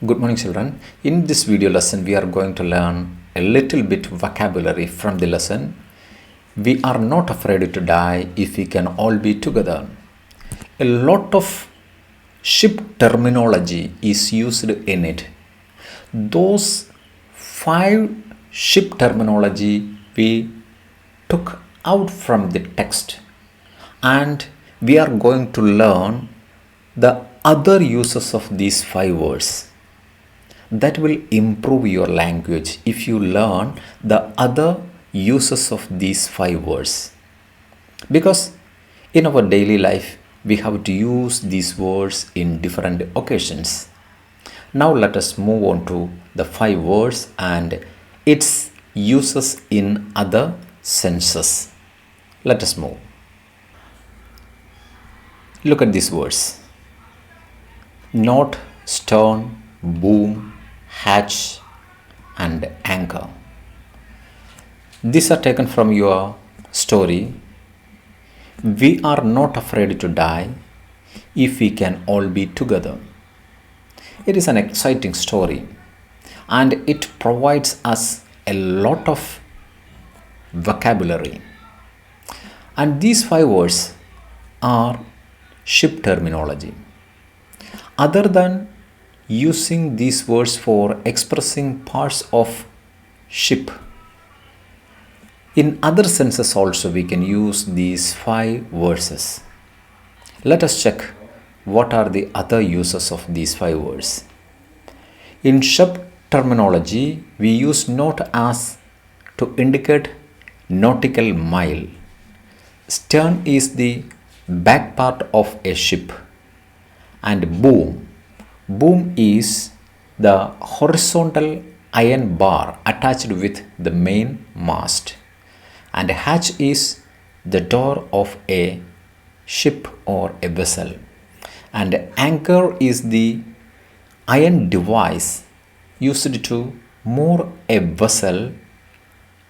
Good morning, children. In this video lesson, we are going to learn a little bit vocabulary from the lesson. We are not afraid to die if we can all be together. A lot of ship terminology is used in it. Those 5 ship terminology we took out from the text, and we are going to learn the other uses of these 5 words. That will improve your language if you learn the other uses of these 5 words. Because in our daily life, we have to use these words in different occasions. Now let us move on to the 5 words and its uses in other senses. Let us move. Look at these words: knot, stern, boom, hatch, and anchor. These are taken from your story. We are not afraid to die if we can all be together. It is an exciting story, and it provides us a lot of vocabulary. And these 5 words are ship terminology. Other than using these words for expressing parts of ship, in other senses also we can use these 5 verses. Let us check what are the other uses of these 5 words. In ship terminology, we use knot as to indicate nautical mile. Stern is the back part of a ship, and boom is the horizontal iron bar attached with the main mast, and hatch is the door of a ship or a vessel, and anchor is the iron device used to moor a vessel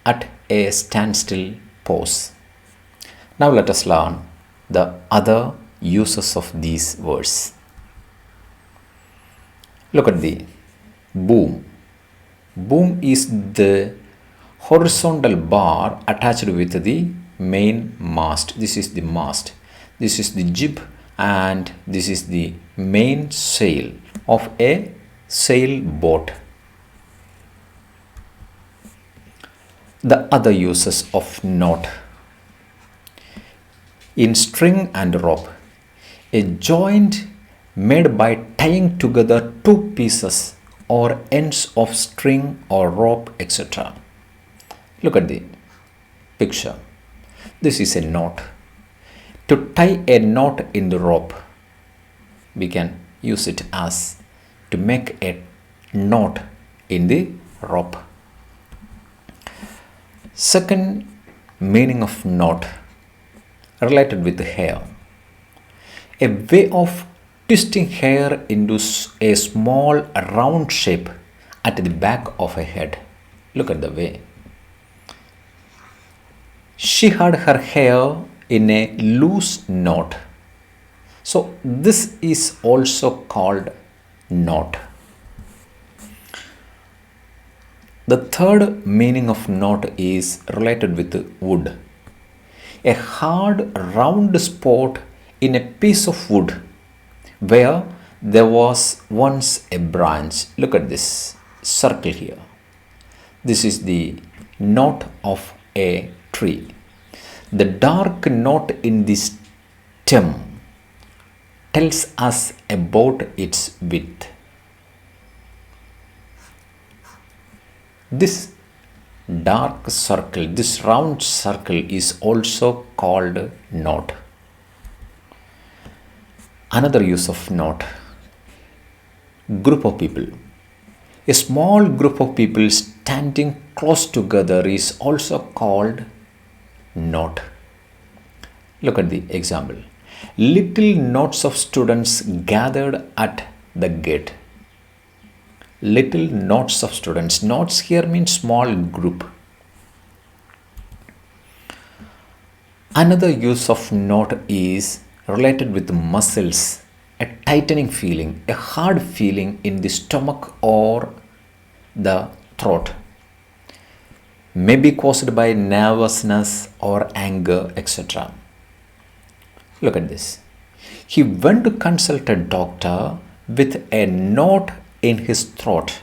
at a standstill pose. Now let us learn the other uses of these words. Look at the boom. Boom is the horizontal bar attached with the main mast. This is the mast. This is the jib, and this is the main sail of a sailboat. The other uses of knot. In string and rope, a joint made by tying together 2 pieces or ends of string or rope, etc. Look at the picture. This is a knot. To tie a knot in the rope, we can use it as to make a knot in the rope. Second meaning of knot, related with hair. A way of twisting hair into a small round shape at the back of a head. Look at the way. She had her hair in a loose knot. So this is also called knot. The third meaning of knot is related with wood. A hard round spot in a piece of wood where there was once a branch. Look at this circle here. This is the knot of a tree. The dark knot in this stem tells us about its width. This dark circle, this round circle, is also called knot. Another use of knot, group of people. A small group of people standing close together is also called knot. Look at the example. Little knots of students gathered at the gate. Little knots of students. Knots here means small group. Another use of knot is related with muscles a tightening feeling, a hard feeling in the stomach or the throat, may be caused by nervousness or anger, etc. Look at this. He went to consult a doctor with a knot in his throat.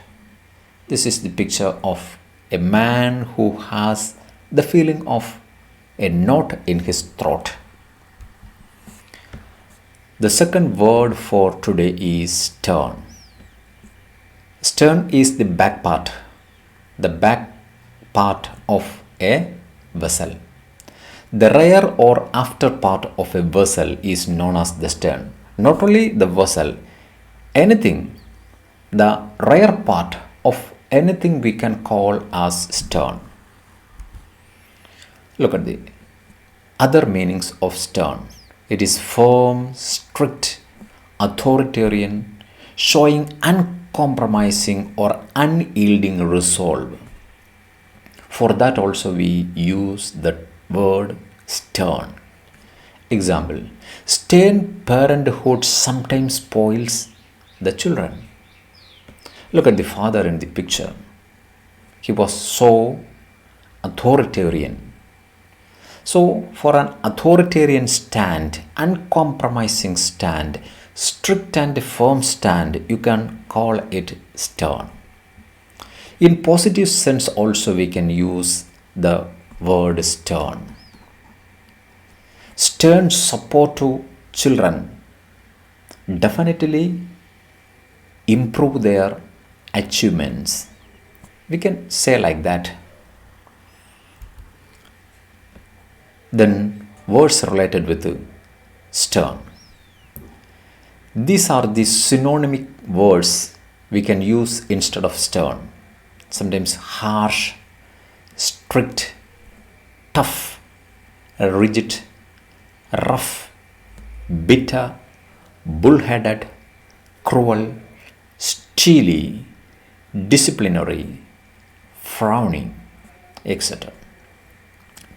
This is the picture of a man who has the feeling of a knot in his throat. The second word for today is stern. Stern is the back part of a vessel. The rear or after part of a vessel is known as the stern. Not only the vessel, anything, the rear part of anything we can call as stern. Look at the other meanings of stern. It is firm, strict, authoritarian, showing uncompromising or unyielding resolve. For that also we use the word stern. Example, stern parenthood sometimes spoils the children. Look at the father in the picture. He was so authoritarian. So for an authoritarian stand, uncompromising stand, strict and firm stand, you can call it stern. In positive sense also we can use the word stern. Stern support to children definitely improve their achievements. We can say like that. Then words related with stern. These are the synonymic words we can use instead of stern. Sometimes harsh, strict, tough, rigid, rough, bitter, bullheaded, cruel, steely, disciplinary, frowning, etc.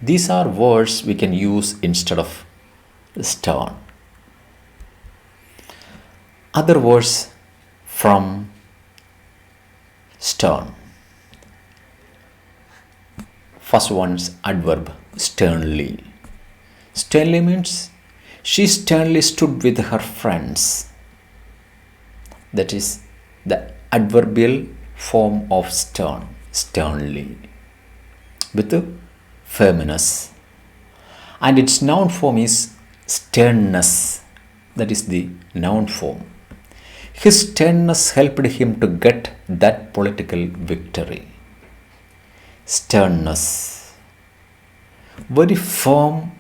These are words we can use instead of stern. Other words from stern. First one's adverb, sternly. Sternly means she sternly stood with her friends. That is the adverbial form of stern, sternly, with the firmness. And its noun form is sternness. That is the noun form. His sternness helped him to get that political victory. Sternness. Very firm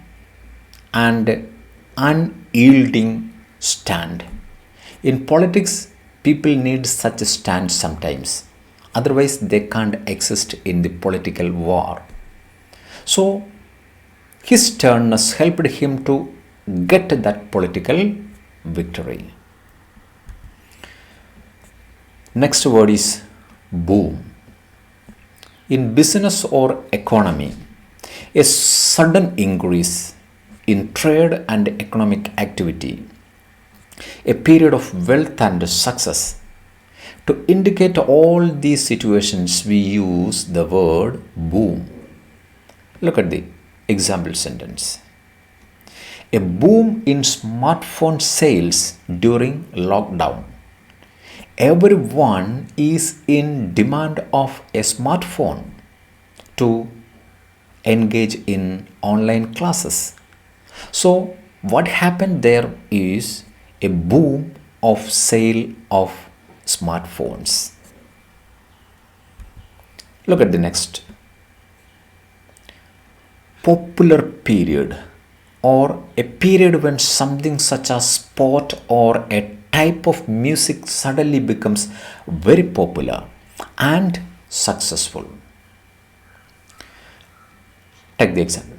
and unyielding stand. In politics, people need such a stand sometimes. Otherwise, they can't exist in the political war. So, his sternness helped him to get that political victory. Next word is boom. In business or economy, a sudden increase in trade and economic activity, a period of wealth and success. To indicate all these situations, we use the word boom. Look at the example sentence. A boom in smartphone sales during lockdown. Everyone is in demand of a smartphone to engage in online classes. So what happened there is a boom of sale of smartphones. Look at the next. Popular period, or a period when something such as sport or a type of music suddenly becomes very popular and successful. Take the example.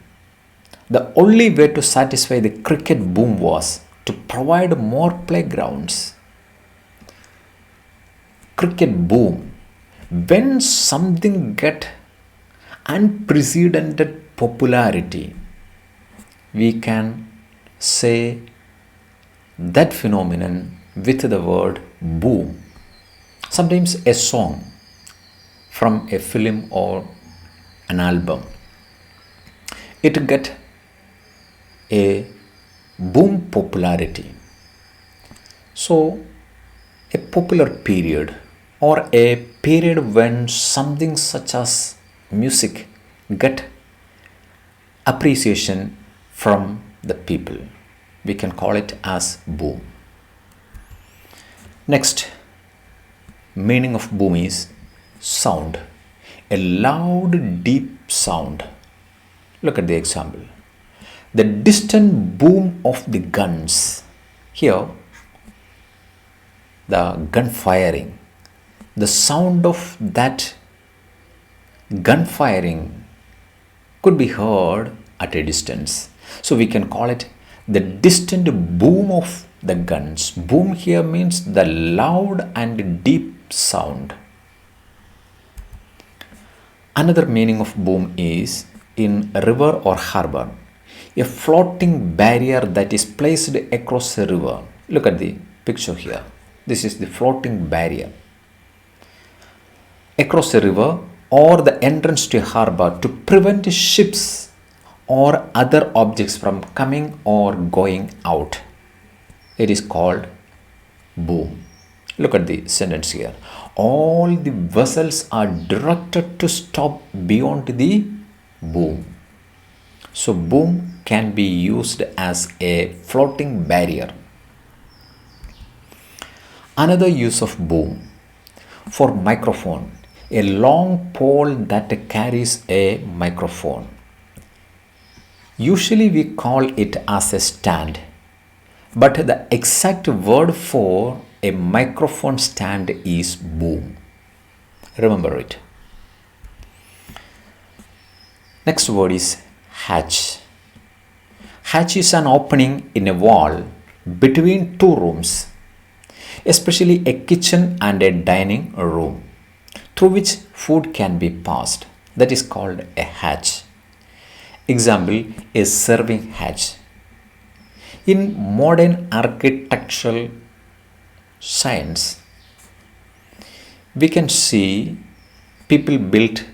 The only way to satisfy the cricket boom was to provide more playgrounds. Cricket boom. When something get unprecedented popularity, we can say that phenomenon with the word boom. Sometimes a song from a film or an album, it get a boom popularity. So a popular period or a period when something such as music get appreciation from the people, we can call it as boom. Next meaning of boom is sound, a loud deep sound. Look at the example, the distant boom of the guns. Here the gun firing, the sound of that gun firing could be heard at a distance. So we can call it the distant boom of the guns. Boom here means the loud and deep sound. Another meaning of boom is in a river or harbour, a floating barrier that is placed across a river. Look at the picture here. This is the floating barrier across a river or the entrance to a harbour to prevent ships or other objects from coming or going out. It is called boom. Look at the sentence here. All the vessels are directed to stop beyond the boom. So boom can be used as a floating barrier. Another use of boom for microphone, a long pole that carries a microphone. Usually we call it as a stand, but the exact word for a microphone stand is boom. Remember it. Next word is hatch. Hatch is an opening in a wall between two rooms, especially a kitchen and a dining room, through which food can be passed. That is called a hatch. Example is serving hatch. In modern architectural science, we can see people built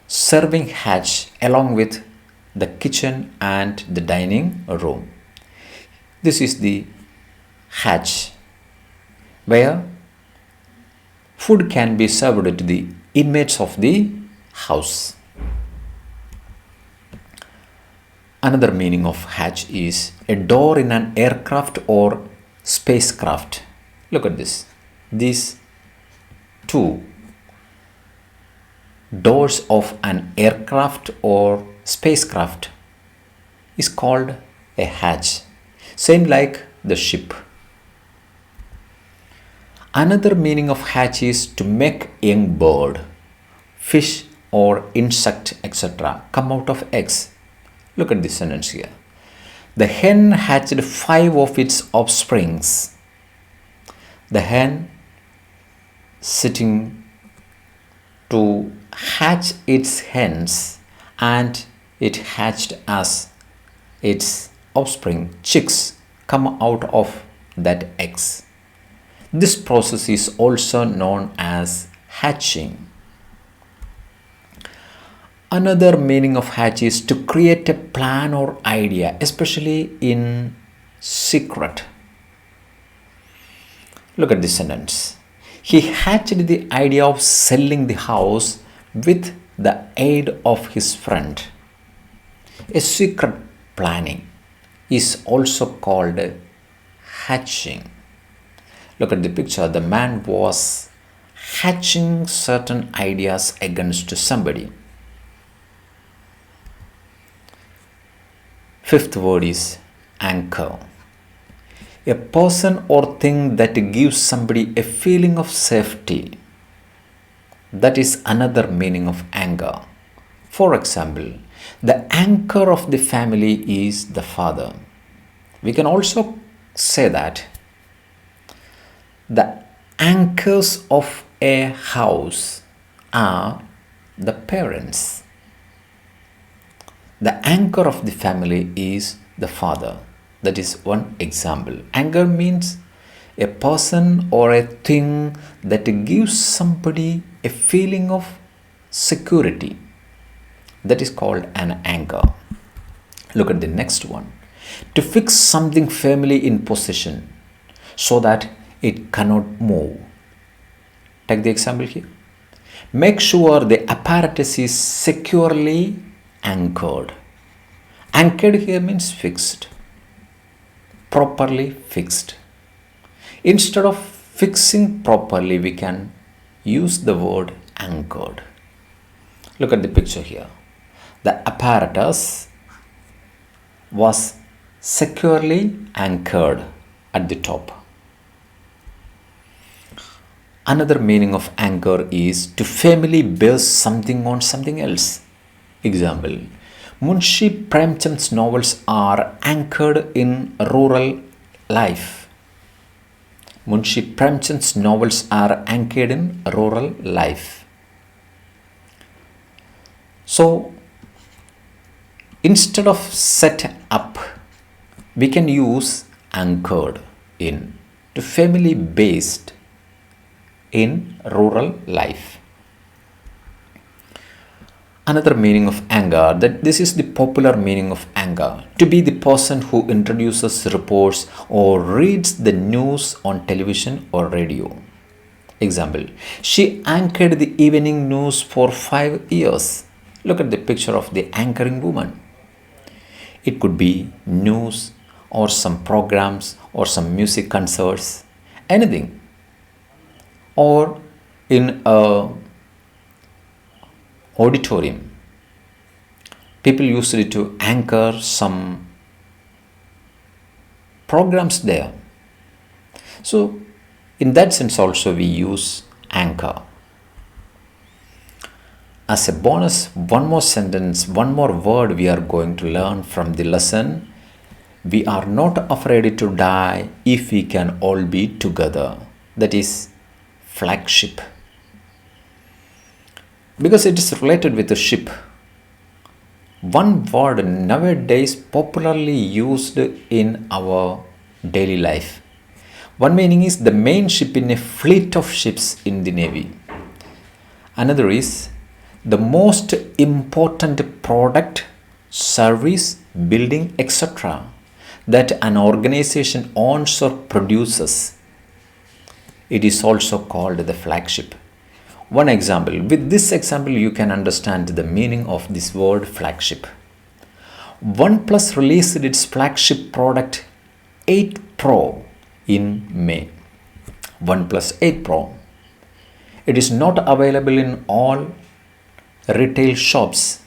serving hatch along with the kitchen and the dining room. This is the hatch where food can be served to the inmates of the house. Another meaning of hatch is a door in an aircraft or spacecraft. Look at this. These two doors of an aircraft or spacecraft is called a hatch. Same like the ship. Another meaning of hatch is to make young bird, fish or insect, etc. come out of eggs. Look at this sentence here. The hen hatched 5 of its offsprings. The hen sitting to hatch its hens and it hatched as its offspring chicks come out of that eggs. This process is also known as hatching. Another meaning of hatch is to create a plan or idea, especially in secret. Look at this sentence. He hatched the idea of selling the house with the aid of his friend. A secret planning is also called hatching. Look at the picture. The man was hatching certain ideas against somebody. Fifth word is anchor. A person or thing that gives somebody a feeling of safety. That is another meaning of anchor. For example, the anchor of the family is the father. We can also say that the anchors of a house are the parents. The anchor of the family is the father. That is one example. Anchor means a person or a thing that gives somebody a feeling of security. That is called an anchor. Look at the next one. To fix something firmly in position so that it cannot move. Take the example here. Make sure the apparatus is securely anchored. Anchored here means fixed, properly fixed. Instead of fixing properly, we can use the word anchored. Look at the picture here. The apparatus was securely anchored at the top. Another meaning of anchor is to firmly base something on something else. Example, Munshi Premchand's novels are anchored in rural life. Munshi Premchand's novels are anchored in rural life. So, instead of set up, we can use anchored in, to firmly based in rural life. Another meaning of anger, that this is the popular meaning of anger, to be the person who introduces reports or reads the news on television or radio. Example, she anchored the evening news for 5 years. Look at the picture of the anchoring woman. It could be news or some programs or some music concerts, anything. Or in a auditorium, people used it to anchor some programs there. So in that sense also we use anchor. As a bonus, one more sentence, one more word we are going to learn from the lesson. We are not afraid to die if we can all be together. That is flagship. Because it is related with the ship. One word nowadays popularly used in our daily life. One meaning is the main ship in a fleet of ships in the Navy. Another is the most important product, service, building, etc. that an organization owns or produces. It is also called the flagship. One example. With this example, you can understand the meaning of this word flagship. OnePlus released its flagship product 8 Pro in May. OnePlus 8 Pro. It is not available in all retail shops.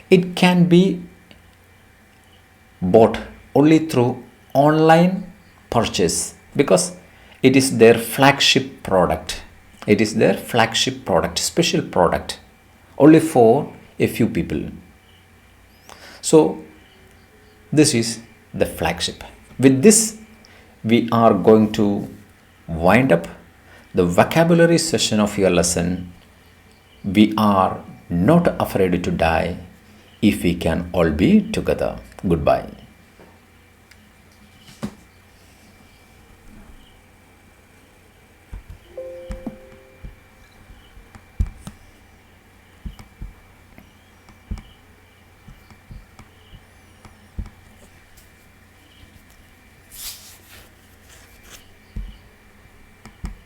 It can be bought only through online purchase because it is their flagship product. It is their flagship product, special product, only for a few people. So this is the flagship. With this, we are going to wind up the vocabulary session of your lesson. We are not afraid to die if we can all be together. Goodbye.